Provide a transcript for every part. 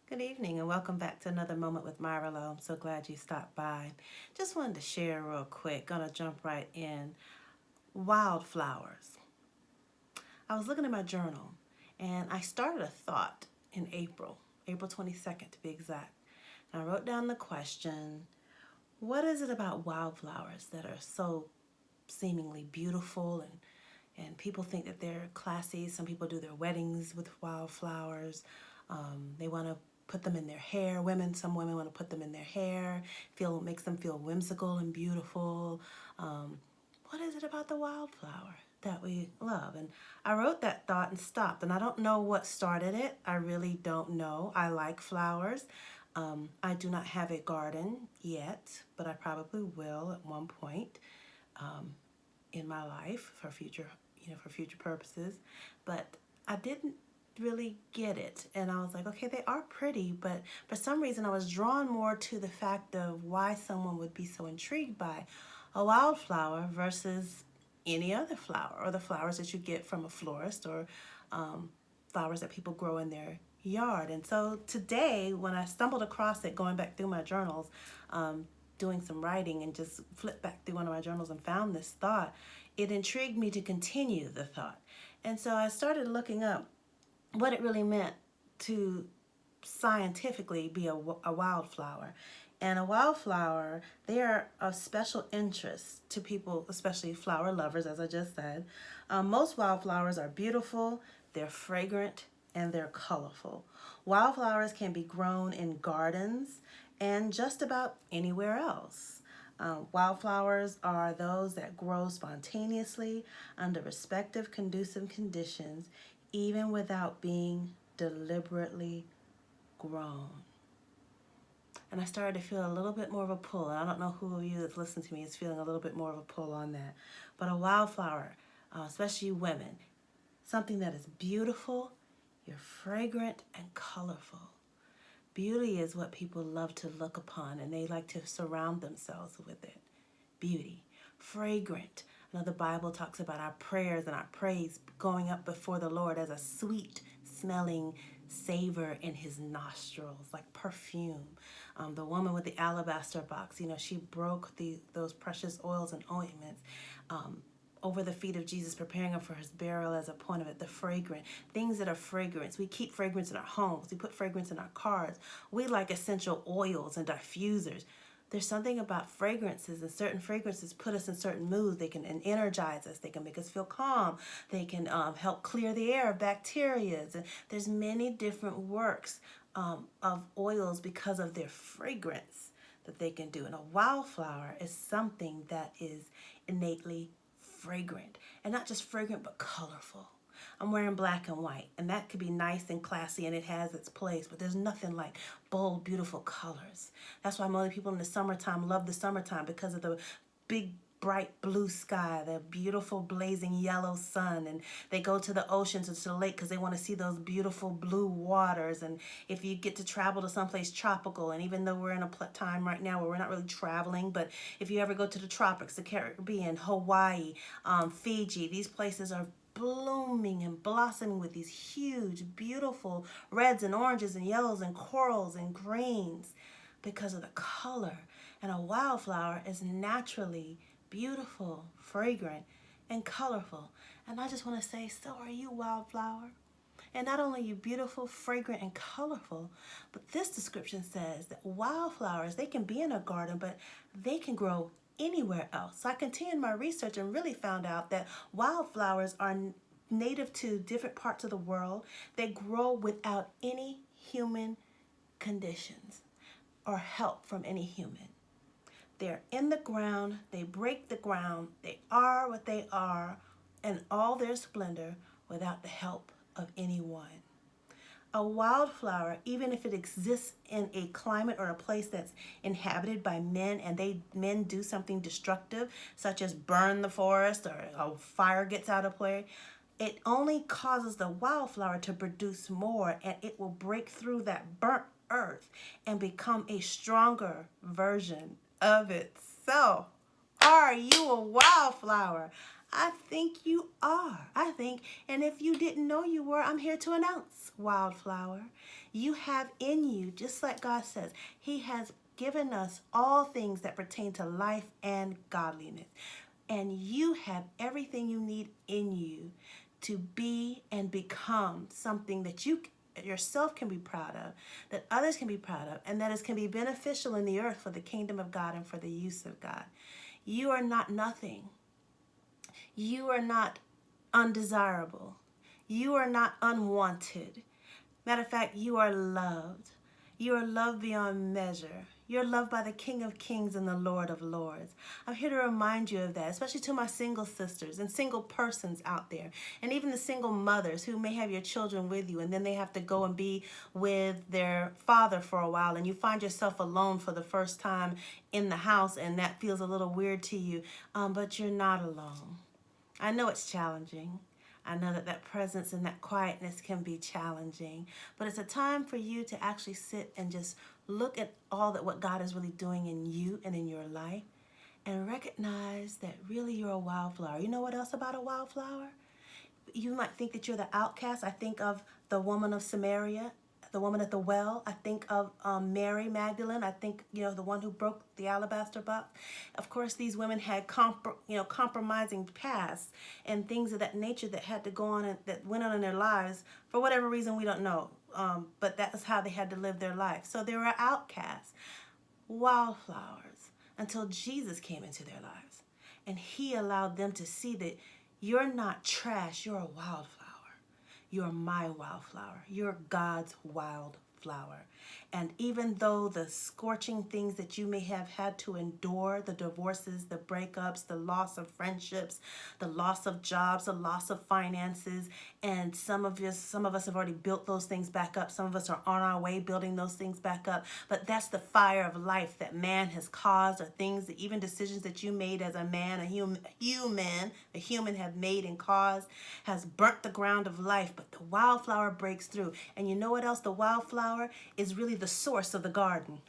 Good evening and welcome back to another moment with Myrelo. I'm so glad you stopped by. Just wanted to share real quick. Gonna jump right in. Wildflowers. I was looking at my journal and I started a thought in April 22nd to be exact. And I wrote down the question, what is it about wildflowers that are so seemingly beautiful and people think that they're classy. Some people do their weddings with wildflowers. They want to put them in their hair. Some women want to put them in their hair. Makes them feel whimsical and beautiful. What is it about the wildflower that we love? And I wrote that thought and stopped. And I don't know what started it. I really don't know. I like flowers. I do not have a garden yet, but I probably will at one point in my life for future purposes. But I didn't really get it, and I was like, okay, they are pretty, but for some reason I was drawn more to the fact of why someone would be so intrigued by a wildflower versus any other flower, or the flowers that you get from a florist, or flowers that people grow in their yard. And so today, when I stumbled across it, going back through my journals, doing some writing, and just flipped back through one of my journals and found this thought, it intrigued me to continue the thought. And so I started looking up what it really meant to scientifically be a wildflower. And a wildflower, they are of special interest to people, especially flower lovers, as I just said. Most wildflowers are beautiful, they're fragrant, and they're colorful. Wildflowers can be grown in gardens and just about anywhere else. Wildflowers are those that grow spontaneously under respective conducive conditions, even without being deliberately grown. And I started to feel a little bit more of a pull. And I don't know who of you that's listening to me is feeling a little bit more of a pull on that. But a wildflower, especially women, something that is beautiful, you're fragrant and colorful. Beauty is what people love to look upon, and they like to surround themselves with it. Beauty. Fragrant. I know the Bible talks about our prayers and our praise going up before the Lord as a sweet smelling savor in his nostrils, like perfume. The woman with the alabaster box, she broke those precious oils and ointments over the feet of Jesus, preparing him for his burial as a point of it. The fragrant, things that are fragrance. We keep fragrance in our homes. We put fragrance in our cars. We like essential oils and diffusers. There's something about fragrances, and certain fragrances put us in certain moods. They can energize us. They can make us feel calm. They can help clear the air of bacteria. And there's many different works of oils because of their fragrance that they can do. And a wildflower is something that is innately fragrant, and not just fragrant, but colorful. I'm wearing black and white, and that could be nice and classy, and it has its place, but there's nothing like bold, beautiful colors. That's why most people in the summertime love the summertime, because of the big, bright blue sky, the beautiful blazing yellow sun, and they go to the oceans and to the lake because they want to see those beautiful blue waters. And if you get to travel to someplace tropical, and even though we're in a time right now where we're not really traveling, but if you ever go to the tropics, the Caribbean, Hawaii, Fiji, these places are blooming and blossoming with these huge, beautiful reds and oranges and yellows and corals and greens because of the color. And a wildflower is naturally beautiful, fragrant, and colorful. And I just want to say, so are you, wildflower. And not only are you beautiful, fragrant, and colorful, but this description says that wildflowers, they can be in a garden, but they can grow anywhere else. So I continued my research and really found out that wildflowers are native to different parts of the world. They grow without any human conditions or help from any human. They're in the ground, they break the ground, they are what they are in all their splendor without the help of anyone. A wildflower, even if it exists in a climate or a place that's inhabited by men, and men do something destructive, such as burn the forest or a fire gets out of play, it only causes the wildflower to produce more, and it will break through that burnt earth and become a stronger version of itself. Are you a wildflower? I think you are. I think, and if you didn't know you were, I'm here to announce, Wildflower. You have in you, just like God says, He has given us all things that pertain to life and godliness. And you have everything you need in you to be and become something that you yourself can be proud of, that others can be proud of, and that is can be beneficial in the earth for the kingdom of God and for the use of God. You are not nothing. You are not undesirable. You are not unwanted. Matter of fact, you are loved. You are loved beyond measure. You're loved by the King of Kings and the Lord of Lords. I'm here to remind you of that, especially to my single sisters and single persons out there, and even the single mothers who may have your children with you, and then they have to go and be with their father for a while, and you find yourself alone for the first time in the house, and that feels a little weird to you, but you're not alone. I know it's challenging. I know that that presence and that quietness can be challenging, but it's a time for you to actually sit and just look at all that what God is really doing in you and in your life, and recognize that really you're a wildflower. You know what else about a wildflower? You might think that you're the outcast. I think of the woman of Samaria, the woman at the well. I think of Mary Magdalene. I think, the one who broke the alabaster box. Of course, these women had compromising pasts and things of that nature that had to go on and that went on in their lives for whatever reason we don't know. But that was how they had to live their life. So they were outcasts, wildflowers, until Jesus came into their lives. And He allowed them to see that you're not trash, you're a wildflower. You're my wildflower. You're God's wildflower. And even though the scorching things that you may have had to endure, the divorces, the breakups, the loss of friendships, the loss of jobs, the loss of finances, and some of us have already built those things back up. Some of us are on our way building those things back up. But that's the fire of life that man has caused, or things that even decisions that you made as a man, a human have made and caused, has burnt the ground of life. But the wildflower breaks through. And you know what else? The wildflower is really the source of the garden.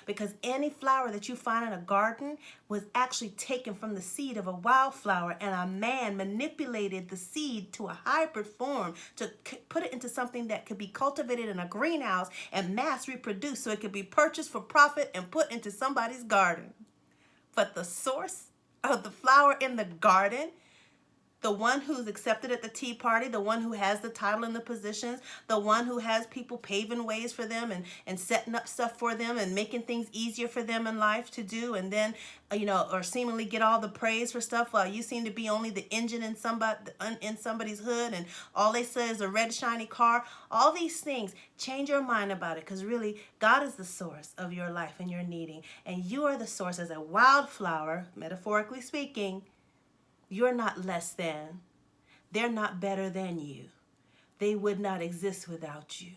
Because any flower that you find in a garden was actually taken from the seed of a wildflower, and a man manipulated the seed to a hybrid form to put it into something that could be cultivated in a greenhouse and mass reproduced so it could be purchased for profit and put into somebody's garden. But the source of the flower in the garden, the one who's accepted at the tea party, the one who has the title and the positions, the one who has people paving ways for them and setting up stuff for them and making things easier for them in life to do, and then, or seemingly get all the praise for stuff while you seem to be only the engine in somebody's hood, and all they say is a red shiny car. All these things, change your mind about it, because really God is the source of your life and your needing, and you are the source. As a wildflower, metaphorically speaking, you're not less than. They're not better than you. They would not exist without you.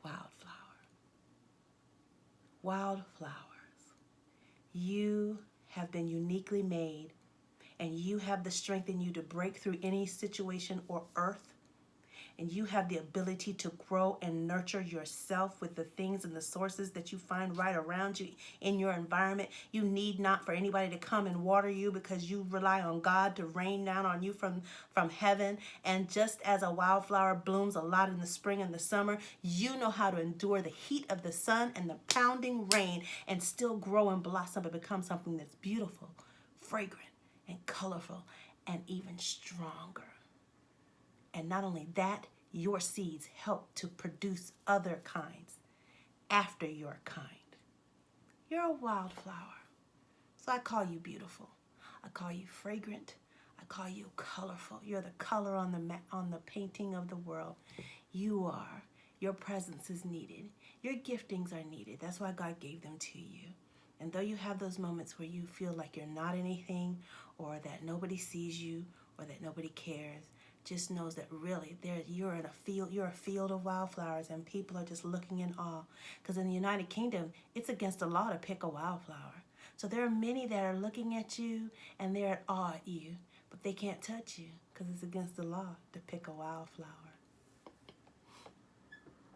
Wildflower. Wildflowers. You have been uniquely made, and you have the strength in you to break through any situation or earth. And you have the ability to grow and nurture yourself with the things and the sources that you find right around you in your environment. You need not for anybody to come and water you, because you rely on God to rain down on you from heaven. And just as a wildflower blooms a lot in the spring and the summer, you know how to endure the heat of the sun and the pounding rain and still grow and blossom and become something that's beautiful, fragrant, and colorful, and even stronger. And not only that, your seeds help to produce other kinds after your kind. You're a wildflower. So I call you beautiful. I call you fragrant. I call you colorful. You're the color on the painting of the world. You are. Your presence is needed. Your giftings are needed. That's why God gave them to you. And though you have those moments where you feel like you're not anything, or that nobody sees you, or that nobody cares, just knows that really you're in a field. You're a field of wildflowers, and people are just looking in awe. Because in the United Kingdom, it's against the law to pick a wildflower. So there are many that are looking at you and they're at awe at you, but they can't touch you because it's against the law to pick a wildflower.